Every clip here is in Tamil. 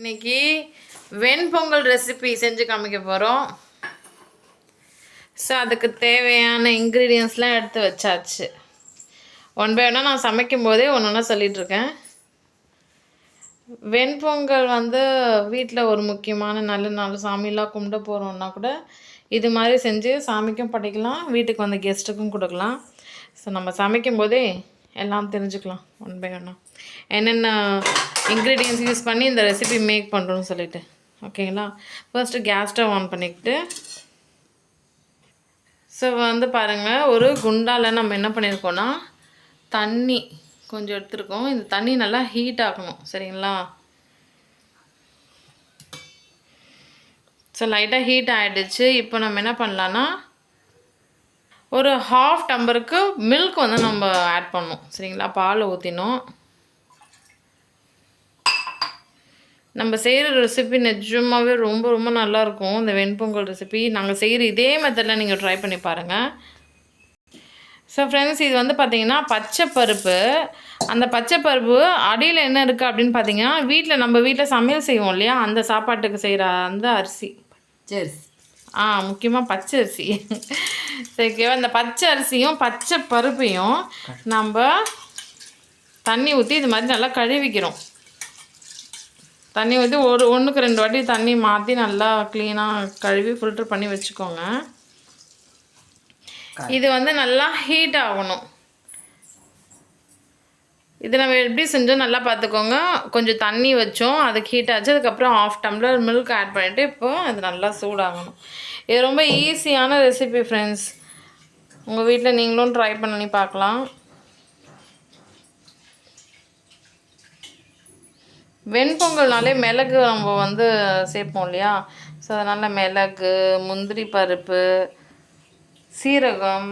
இன்னைக்கு வெண்பொங்கல் ரெசிபி செஞ்சு காமிக்க போகிறோம். ஸோ அதுக்கு தேவையான இன்க்ரீடியன்ஸ்லாம் எடுத்து வச்சாச்சு. ஒன் பை ஒன்னாக நான் சமைக்கும் போதே ஒன்று ஒன்றா சொல்லிகிட்ருக்கேன். வெண்பொங்கல் வீட்டில் ஒரு முக்கியமான நல்ல நாள் சாமிலாம் கும்பிட போகிறோன்னா கூட இது மாதிரி செஞ்சு சாமிக்கும் படைக்கலாம், வீட்டுக்கு வந்த கெஸ்ட்டுக்கும் கொடுக்கலாம். ஸோ நம்ம சமைக்கும் போதே எல்லாம் தெரிஞ்சுக்கலாம் ஒன் பை ஒன்னாக என்னென்ன இன்க்ரீடியன்ஸ் யூஸ் பண்ணி இந்த ரெசிபி மேக் பண்ணுறோன்னு சொல்லிட்டு. ஓகேங்களா? ஃபர்ஸ்ட்டு கேஸ் ஸ்டவ் ஆன் பண்ணிக்கிட்டு ஸோ பாருங்கள், ஒரு குண்டாவில் நம்ம என்ன பண்ணியிருக்கோன்னா தண்ணி கொஞ்சம் எடுத்துருக்கோம். இந்த தண்ணி நல்லா ஹீட் ஆகணும். சரிங்களா? ஸோ லைட்டாக ஹீட் ஆகிடுச்சு. இப்போ நம்ம என்ன பண்ணலான்னா ஒரு ½ டம்பருக்கு மில்க் நம்ம ஆட் பண்ணணும். சரிங்களா? பால் ஊற்றினோம். நம்ம செய்கிற ரெசிபி நிஜமாகவே ரொம்ப ரொம்ப நல்லாயிருக்கும். இந்த வெண்பொங்கல் ரெசிபி நாங்கள் செய்கிற இதே மெத்தடில் நீங்கள் ட்ரை பண்ணி பாருங்கள். ஸோ ஃப்ரெண்ட்ஸ், இது பார்த்திங்கன்னா பச்சைப்பருப்பு. அந்த பச்சைப்பருப்பு அடியில் என்ன இருக்குது அப்படின்னு பார்த்தீங்கன்னா, நம்ம வீட்டில் சமையல் செய்வோம் இல்லையா, அந்த சாப்பாட்டுக்கு செய்கிற அந்த அரிசி. சரி. முக்கியமாக பச்சை அரிசி. சரிக்கா? இந்த பச்சை அரிசியும் பச்சை பருப்பையும் நம்ம தண்ணி ஊற்றி இது மாதிரி நல்லா கழுவிக்கிறோம். தண்ணி ஊற்றி ஒன்றுக்கு 2 வாட்டி தண்ணி மாற்றி நல்லா க்ளீனாக கழுவி ஃபில்ட்ரு பண்ணி வச்சுக்கோங்க. இது நல்லா ஹீட் ஆகணும். இது நம்ம எப்படி செஞ்சோம் நல்லா பார்த்துக்கோங்க. கொஞ்சம் தண்ணி வச்சோம், அதுக்கு ஹீட் ஆச்சு. அதுக்கப்புறம் ½ டம்ளர் மில்க் ஆட் பண்ணிவிட்டு இப்போது அது நல்லா சூடாகணும். இது ரொம்ப ஈஸியான ரெசிபி ஃப்ரெண்ட்ஸ். உங்கள் வீட்டில் நீங்களும் ட்ரை பண்ணி பார்க்கலாம். வெண்பொங்கல்னாலே மிளகு நம்ம சேர்ப்போம் இல்லையா, ஸோ அதனால் மிளகு, முந்திரி பருப்பு, சீரகம்,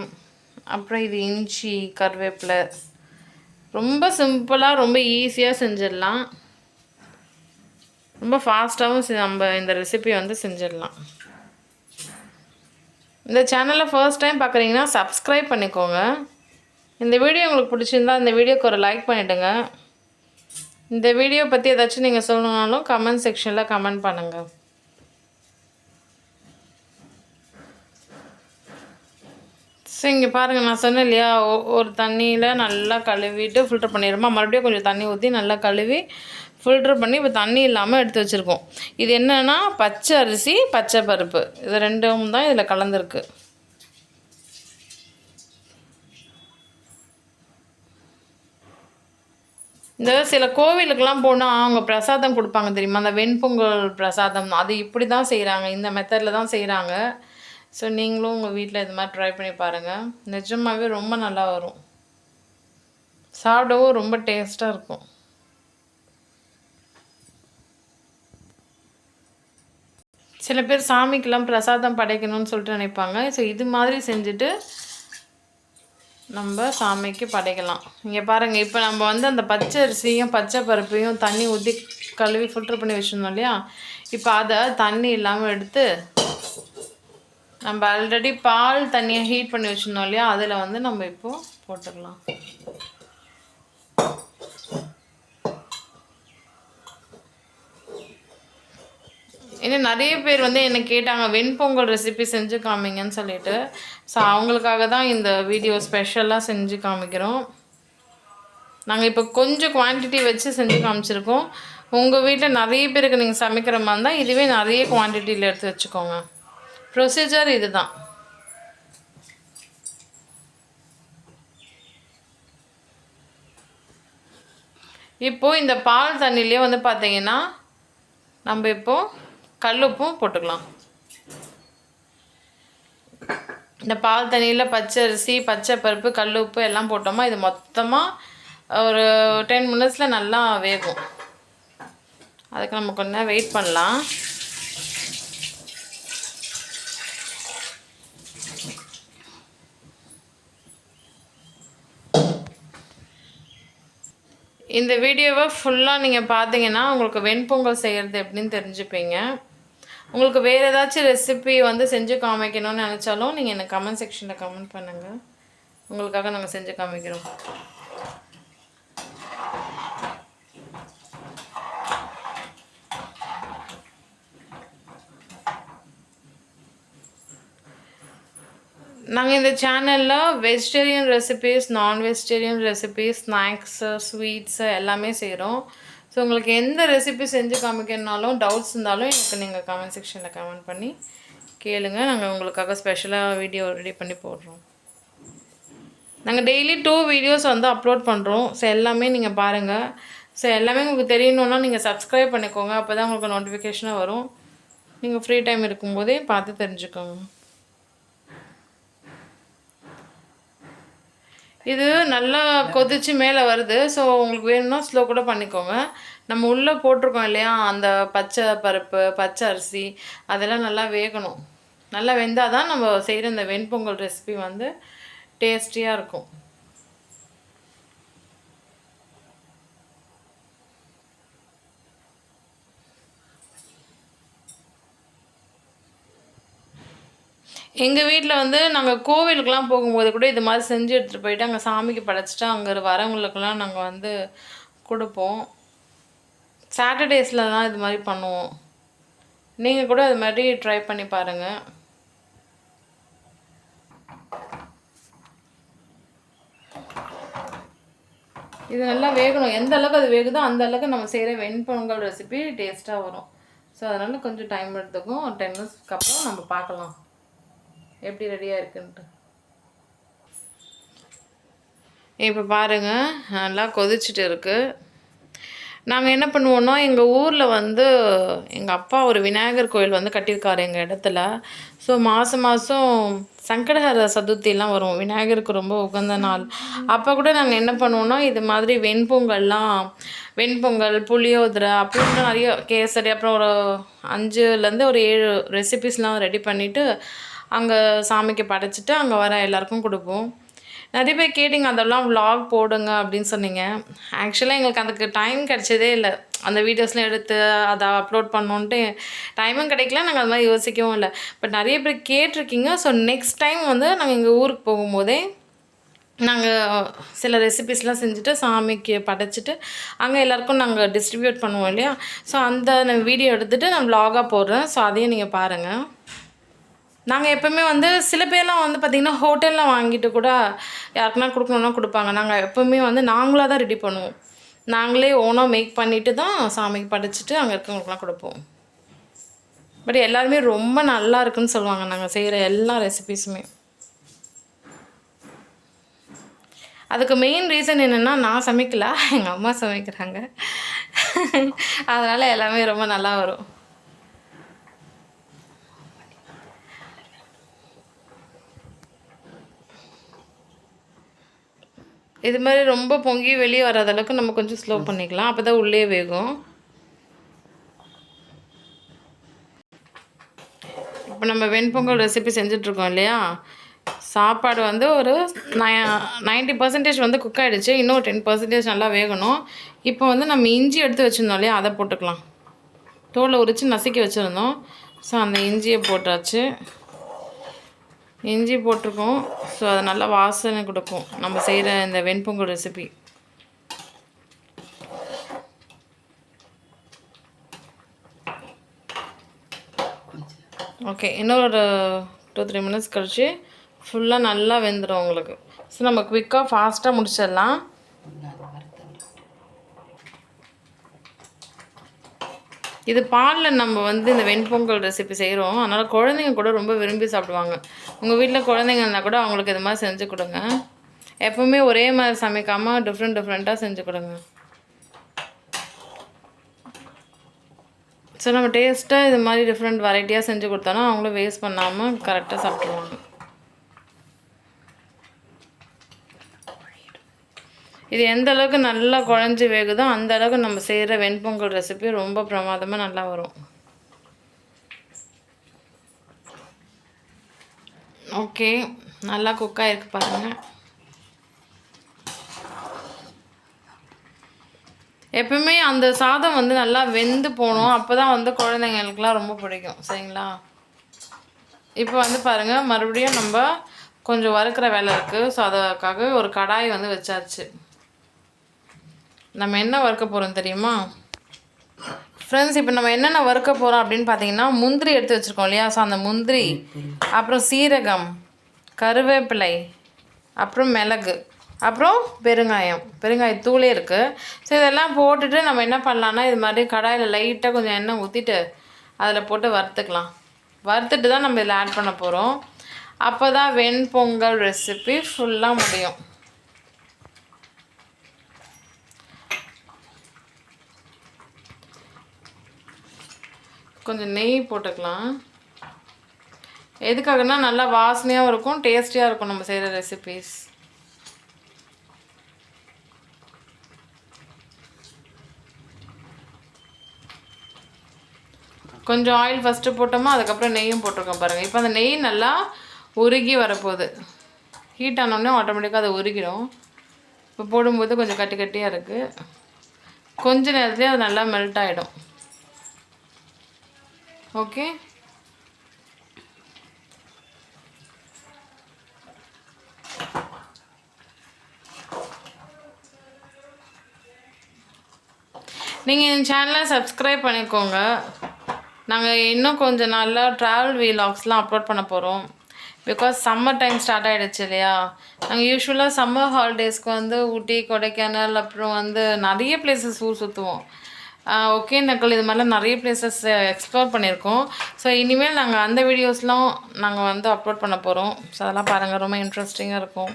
அப்புறம் இது இஞ்சி, கருவேப்பிலை. ரொம்ப சிம்பிளாக ரொம்ப ஈஸியாக செஞ்சிடலாம். ரொம்ப ஃபாஸ்ட்டாகவும் நம்ம இந்த ரெசிபி செஞ்சிடலாம். இந்த சேனலை ஃபர்ஸ்ட் டைம் பார்க்குறீங்கன்னா சப்ஸ்கிரைப் பண்ணிக்கோங்க. இந்த வீடியோ உங்களுக்கு பிடிச்சிருந்தா இந்த வீடியோக்கு ஒரு லைக் பண்ணிவிடுங்க. இந்த வீடியோ பற்றி ஏதாச்சும் நீங்கள் சொல்லணுன்னாலும் கமெண்ட் செக்ஷனில் கமெண்ட் பண்ணுங்கள். ஸோ இங்கே பாருங்கள், நான் சொன்னேன் இல்லையா, ஒரு தண்ணியில் நல்லா கழுவிட்டு ஃபில்ட்ரு பண்ணிடுமா, மறுபடியும் கொஞ்சம் தண்ணி ஊற்றி நல்லா கழுவி ஃபில்ட்ரு பண்ணி இப்போ தண்ணி இல்லாமல் எடுத்து வச்சுருக்கோம். இது என்னென்னா பச்சை அரிசி, பச்சை பருப்பு, இது ரெண்டும் தான் இதில் கலந்துருக்கு. இந்த சில கோவிலுக்கெல்லாம் போனால் அவங்க பிரசாதம் கொடுப்பாங்க தெரியுமா, அந்த வெண்பொங்கல் பிரசாதம். அது இப்படி தான் செய்கிறாங்க, இந்த மெத்தடில் தான் செய்கிறாங்க. ஸோ நீங்களும் உங்கள் வீட்டில் இது மாதிரி ட்ரை பண்ணி பாருங்கள். நிஜமாகவே ரொம்ப நல்லா வரும், சாப்பிடவும் ரொம்ப டேஸ்ட்டாக இருக்கும். சில பேர் சாமிக்கெல்லாம் பிரசாதம் படைக்கணும்னு சொல்லிட்டு நினைப்பாங்க. ஸோ இது மாதிரி செஞ்சுட்டு நம்ம சாமிக்கு படைக்கலாம். இங்கே பாருங்கள், இப்போ நம்ம அந்த பச்சை அரிசியும் பச்சை பருப்பையும் தண்ணி ஊற்றி கழுவி ஃபில்ட்ரு பண்ணி வச்சுருந்தோம் இல்லையா, இப்போ அதை தண்ணி இல்லாமல் எடுத்து நம்ம ஆல்ரெடி பால் தண்ணியை ஹீட் பண்ணி வச்சுருந்தோம் இல்லையா, அதில் நம்ம இப்போது போட்டுக்கலாம். இன்னும் நிறைய பேர் என்னை கேட்டாங்க வெண்பொங்கல் ரெசிபி செஞ்சு காமிங்கன்னு சொல்லிட்டு. ஸோ அவங்களுக்காக தான் இந்த வீடியோ ஸ்பெஷலாக செஞ்சு காமிக்கிறோம். நாங்கள் இப்போ கொஞ்சம் குவான்டிட்டி வச்சு செஞ்சு காமிச்சிருக்கோம். உங்கள் வீட்டில் நிறைய பேருக்கு நீங்கள் சமைக்கிற மாதிரி இருந்தால் இதுவே நிறைய குவான்டிட்டியில் எடுத்து வச்சுக்கோங்க. ப்ரொசீஜர் இது தான். இப்போது இந்த பால் தண்ணியிலே பார்த்தீங்கன்னா நம்ம இப்போது கல்லுப்பும் போட்டுக்கலாம். இந்த பால் தண்ணியில் பச்சை அரிசி, பச்சை பருப்பு, கல்லுப்பு எல்லாம் போட்டோமா இது மொத்தமாக ஒரு 10 மினிட்ஸில் நல்லா வேகும். அதுக்கு நம்ம கொஞ்ச நேரம் வெயிட் பண்ணலாம். இந்த வீடியோவை ஃபுல்லாக நீங்கள் பார்த்தீங்கன்னா உங்களுக்கு வெண்பொங்கல் செய்கிறது எப்படின்னு தெரிஞ்சுப்பீங்க. உங்களுக்கு வேறு ஏதாச்சும் ரெசிபி செஞ்சு காமிக்கணும்னு நினச்சாலும் நீங்கள் எனக்கு கமெண்ட் செக்ஷனில் கமெண்ட் பண்ணுங்கள். உங்களுக்காக நாங்கள் செஞ்சு காமிக்கிறோம். நாங்கள் இந்த சேனலில் வெஜிடேரியன் ரெசிபீஸ், நான் வெஜிடேரியன் ரெசிபீஸ், ஸ்நாக்ஸு, ஸ்வீட்ஸு எல்லாமே செய்கிறோம். ஸோ உங்களுக்கு எந்த ரெசிபி செஞ்சு காமிக்கணுனாலும் டவுட்ஸ் இருந்தாலும் எனக்கு நீங்கள் கமெண்ட் செக்ஷனில் கமெண்ட் பண்ணி கேளுங்க. நாங்கள் உங்களுக்காக ஸ்பெஷலாக வீடியோ ரெடி பண்ணி போடுறோம். நாங்கள் டெய்லி 2 வீடியோஸ் வந்து அப்லோட் பண்ணுறோம். ஸோ எல்லாமே நீங்கள் பாருங்கள். ஸோ எல்லாமே உங்களுக்கு தெரியணுன்னா நீங்கள் சப்ஸ்கிரைப் பண்ணிக்கோங்க. அப்போ தான் உங்களுக்கு நோட்டிஃபிகேஷனாக வரும். நீங்கள் ஃப்ரீ டைம் இருக்கும்போதே பார்த்து தெரிஞ்சுக்கோங்க. இது நல்லா கொதிச்சு மேலே வருது. ஸோ உங்களுக்கு வேணும்னா ஸ்லோ கூட பண்ணிக்கோங்க. நம்ம உள்ளே போட்டிருக்கோம் இல்லையா, அந்த பச்சை பருப்பு, பச்சை அரிசி அதெல்லாம் நல்லா வேகணும். நல்லா வெந்தால் தான் நம்ம செய்கிற இந்த வெண்பொங்கல் ரெசிபி வந்து டேஸ்டியாக இருக்கும். எங்கள் வீட்டில் வந்து நாங்கள் கோவிலுக்கெலாம் போகும்போது கூட இது மாதிரி செஞ்சு எடுத்துகிட்டு போயிட்டு அங்கே சாமிக்கு படைச்சிட்டு அங்கே வரவங்களுக்கெல்லாம் நாங்கள் வந்து கொடுப்போம். சாட்டர்டேஸில் தான் இது மாதிரி பண்ணுவோம். நீங்கள் கூட அது மாதிரி ட்ரை பண்ணி பாருங்கள். இது நல்லா வேகணும். எந்த அளவுக்கு அது வேகுதோ அந்த அளவுக்கு நம்ம செய்கிற வெண்பொங்கல் ரெசிபி டேஸ்ட்டாக வரும். ஸோ அதனால் கொஞ்சம் டைம் எடுத்துக்கும். 10 மினிட்ஸ்க்கு அப்புறம் நம்ம பார்க்கலாம் எப்படி ரெடியாக இருக்குன்ட்டு. இப்போ பாருங்கள், நல்லா கொதிச்சுட்டு இருக்குது. நாங்கள் என்ன பண்ணுவோன்னா, எங்கள் ஊரில் வந்து எங்கள் அப்பா ஒரு விநாயகர் கோயில் வந்து கட்டியிருக்காரு எங்கள் இடத்துல. ஸோ மாதம் சங்கடஹர சதுர்த்திலாம் வரும், விநாயகருக்கு ரொம்ப உகந்த நாள். அப்போ கூட நாங்கள் என்ன பண்ணுவோன்னா, இது மாதிரி வெண்பொங்கல், புளியோதரை, அப்புறம் நிறைய கேசரி, அப்புறம் ஒரு 5லேருந்து ஒரு 7 ரெசிபீஸ்லாம் ரெடி பண்ணிவிட்டு அங்கே சாமிக்கு படைச்சிட்டு அங்கே வர எல்லாருக்கும் கொடுப்போம். நிறைய பேர் கேட்டிங்க அதெல்லாம் விலாக் போடுங்க அப்படின்னு சொன்னீங்க. ஆக்சுவலாக எங்களுக்கு அதுக்கு டைம் கிடச்சதே இல்லை. அந்த வீடியோஸ்லாம் எடுத்து அதை அப்லோட் பண்ணோன்ட்டு டைமும் கிடைக்கல. நாங்கள் அது மாதிரி யோசிக்கவும் இல்லை. பட் நிறைய பேர் கேட்டிருக்கீங்க. ஸோ நெக்ஸ்ட் டைம் வந்து நாங்கள் எங்கள் ஊருக்கு போகும்போதே நாங்கள் சில ரெசிபீஸ்லாம் செஞ்சுட்டு சாமிக்கு படைச்சிட்டு அங்கே எல்லாேருக்கும் நாங்கள் டிஸ்ட்ரிபியூட் பண்ணுவோம் இல்லையா. ஸோ அந்த வீடியோ எடுத்துகிட்டு நான் விலாகாக போடுறேன். ஸோ அதையும் நீங்கள் பாருங்கள். நாங்கள் எப்போவுமே வந்து சில பேர்லாம் வந்து பார்த்திங்கன்னா ஹோட்டலில் வாங்கிட்டு கூட யாருக்குன்னா கொடுக்கணுன்னா கொடுப்பாங்க. நாங்கள் எப்போவுமே வந்து நாங்களாக தான் ரெடி பண்ணுவோம். நாங்களே ஓனாக மேக் பண்ணிவிட்டு தான் சாமிக்கு படைச்சிட்டு அங்கே இருக்கவங்களுக்குலாம் கொடுப்போம். பட் எல்லாருமே ரொம்ப நல்லா இருக்குன்னு சொல்லுவாங்க நாங்கள் செய்கிற எல்லா ரெசிபீஸுமே. அதுக்கு மெயின் ரீசன் என்னென்னா, நான் சமைக்கல, எங்கள் அம்மா சமைக்கிறாங்க. அதனால் எல்லாமே ரொம்ப நல்லா வரும். இது மாதிரி ரொம்ப பொங்கி வெளியே வராத அளவுக்கு நம்ம கொஞ்சம் ஸ்லோ பண்ணிக்கலாம். அப்போ தான் உள்ளே வேகும். இப்போ நம்ம வெண்பொங்கல் ரெசிபி செஞ்சிட்ருக்கோம் இல்லையா. சாப்பாடு வந்து ஒரு 90% வந்து குக் ஆகிடுச்சு. இன்னும் 10% நல்லா வேகணும். இப்போ வந்து நம்ம இஞ்சி எடுத்து வச்சுருந்தோம் இல்லையா, அதை போட்டுக்கலாம். தோலை உரித்து நசுக்கி வச்சுருந்தோம். ஸோ அந்த இஞ்சியை போட்டாச்சு. இஞ்சி போட்டிருக்கோம். ஸோ அது நல்லா வாசனை கொடுக்கும் நம்ம செய்கிற இந்த வெண்பொங்கல் ரெசிபி. ஓகே, இன்னொரு 2-3 மினிட்ஸ் கழிச்சு ஃபுல்லாக நல்லா வெந்துடும் உங்களுக்கு. ஸோ நம்ம குவிக்காக ஃபாஸ்ட்டாக முடிச்சிடலாம். இது பாலில் நம்ம வந்து இந்த வெண்பொங்கல் ரெசிபி செய்கிறோம். அதனால் குழந்தைங்க கூட ரொம்ப விரும்பி சாப்பிடுவாங்க. உங்கள் வீட்டில் குழந்தைங்க இருந்தால் கூட அவங்களுக்கு இது மாதிரி செஞ்சு கொடுங்க. எப்போவுமே ஒரே மாதிரி சமைக்காமல் டிஃப்ரெண்ட்டாக செஞ்சு கொடுங்க. ஸோ நம்ம டேஸ்ட்டாக இது மாதிரி டிஃப்ரெண்ட் வெரைட்டியாக செஞ்சு கொடுத்தோன்னா அவங்களும் வேஸ்ட் பண்ணாமல் கரெக்டாக சாப்பிடுவாங்க. இது எந்த அளவுக்கு நல்லா குழஞ்சி வேகுதோ அந்த அளவுக்கு நம்ம செய்கிற வெண்பொங்கல் ரெசிபி ரொம்ப பிரமாதமாக நல்லா வரும். ஓகே, நல்லா குக் ஆகிருக்கு பாருங்கள். எப்பவுமே அந்த சாதம் வந்து நல்லா வெந்து போகணும். அப்போ தான் வந்து குழந்தைங்களுக்குலாம் ரொம்ப பிடிக்கும். சரிங்களா. இப்போ வந்து பாருங்கள், மறுபடியும் நம்ம கொஞ்சம் வறுக்கிற வேலை இருக்குது. ஸோ அதுக்காக ஒரு கடாய் வந்து வச்சாச்சு. நம்ம என்ன வறுக்க போகிறோம் தெரியுமா ஃப்ரெண்ட்ஸ்? இப்போ நம்ம என்னென்ன வறுக்க போகிறோம் அப்படின்னு பார்த்தீங்கன்னா, முந்திரி எடுத்து வச்சுருக்கோம் இல்லையா. ஸோ அந்த முந்திரி, அப்புறம் சீரகம், கருவேப்பிலை, அப்புறம் மிளகு, அப்புறம் பெருங்காயத்தூளே இருக்குது. ஸோ இதெல்லாம் போட்டுட்டு நம்ம என்ன பண்ணலான்னா, இது மாதிரி கடாயில் லைட்டாக கொஞ்சம் எண்ணெய் ஊற்றிட்டு அதில் போட்டு வறுத்துக்கலாம். வறுத்துட்டு தான் நம்ம இதில் ஆட் பண்ண போகிறோம். அப்போ தான் வெண்பொங்கல் ரெசிபி ஃபுல்லாக முடியும். கொஞ்சம் நெய் போட்டுக்கலாம். எதுக்காகனா நல்லா வாசனையாகவும் இருக்கும், டேஸ்டியாக இருக்கும் நம்ம செய்கிற ரெசிபீஸ். கொஞ்சம் ஆயில் ஃபஸ்ட்டு போட்டோமா, அதுக்கப்புறம் நெய்யும் போட்டிருக்கோம் பாருங்கள். இப்போ அந்த நெய் நல்லா உருகி வரப்போகுது. ஹீட் ஆனோடனே ஆட்டோமேட்டிக்காக அதை உருகிடும். இப்போ போடும்போது கொஞ்சம் கட்டி கட்டியாக இருக்குது. கொஞ்ச நேரத்துலேயே அது நல்லா மெல்ட் ஆகிடும். ஓகே, நீங்கள் என் சேனலை சப்ஸ்கிரைப் பண்ணிக்கோங்க. நாங்கள் இன்னும் கொஞ்சம் நாளில் ட்ராவல் வீலாக்ஸ்லாம் அப்லோட் பண்ண போகிறோம். பிகாஸ் சம்மர் டைம் ஸ்டார்ட் ஆகிடுச்சு இல்லையா. நாங்கள் யூஸ்வலாக சம்மர் ஹாலிடேஸ்க்கு வந்து ஊட்டி, கொடைக்கானல், அப்புறம் வந்து நிறைய பிளேசஸ் ஊர் சுற்றுவோம். ஒகேனக்கல், இது மாதிரிலாம் நிறைய பிளேசஸ் எக்ஸ்ப்ளோர் பண்ணியிருக்கோம். ஸோ இனிமேல் நாங்கள் அந்த வீடியோஸ்லாம் நாங்கள் வந்து அப்லோட் பண்ண போகிறோம். ஸோ அதெல்லாம் பாருங்கள், ரொம்ப இன்ட்ரெஸ்டிங்காக இருக்கும்.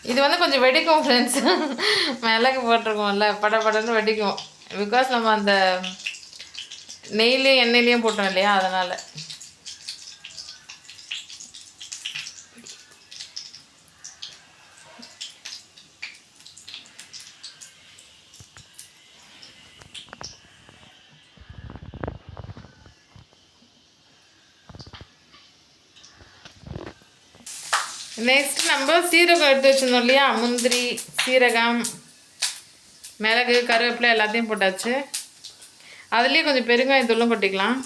இது வந்து கொஞ்சம் வெடிக்கும் ஃப்ரெண்ட்ஸ். மிளகு போட்டிருக்கோம்ல, படன்னு வெடிக்கும். பிகாஸ் நம்ம அந்த நெய்லேயும் எண்ணெயிலையும் போட்டோம் இல்லையா, அதனால். நெக்ஸ்ட் நம்ம சீரகம் எடுத்து வச்சுருந்தோம் இல்லையா, முந்திரி, சீரகம், மிளகு, கருவேப்பிலை எல்லாத்தையும் போட்டாச்சு. அதுலேயே கொஞ்சம் பெருங்காயத்தூளும் கொட்டிக்கலாம்.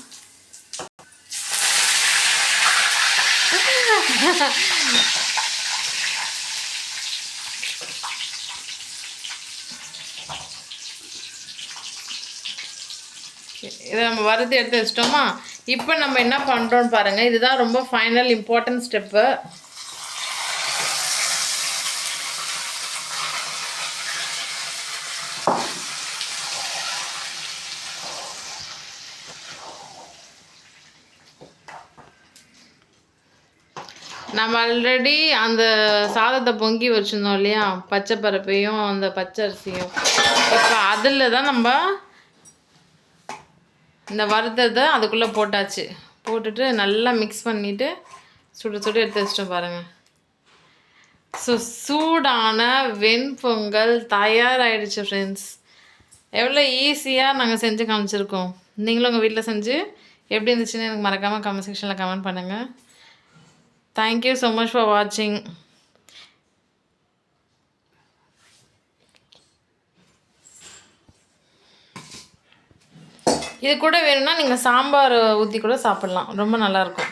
இதை நம்ம வறுத்து எடுத்து வச்சிட்டோமா. இப்போ நம்ம என்ன பண்ணுறோன்னு பாருங்கள். இதுதான் ரொம்ப ஃபைனல் இம்பார்ட்டன்ட் ஸ்டெப்பு. நம்ம ஆல்ரெடி அந்த சாதத்தை பொங்கி வச்சுருந்தோம் இல்லையா, பச்சை பருப்பையும் அந்த பச்சை அரிசியும். இப்போ அதில் தான் நம்ம இந்த வறுத்ததை அதுக்குள்ளே போட்டாச்சு. போட்டுட்டு நல்லா மிக்ஸ் பண்ணிவிட்டு சுடு எடுத்து வச்சிட்டோம் பாருங்கள். ஸோ சூடான வெண்பொங்கல் தயாராகிடுச்சு ஃப்ரெண்ட்ஸ். எவ்வளோ ஈஸியாக நாங்கள் செஞ்சு காமிச்சிருக்கோம். நீங்களும் உங்கள் வீட்டில் செஞ்சு எப்படி இருந்துச்சுன்னு எனக்கு மறக்காமல் கமெண்ட் செக்ஷனில் கமெண்ட் பண்ணுங்கள். Thank you so much for watching. இது கூட வேணும்னா நீங்கள் சாம்பார் ஊற்றி கூட சாப்பிட்லாம், ரொம்ப நல்லாயிருக்கும்.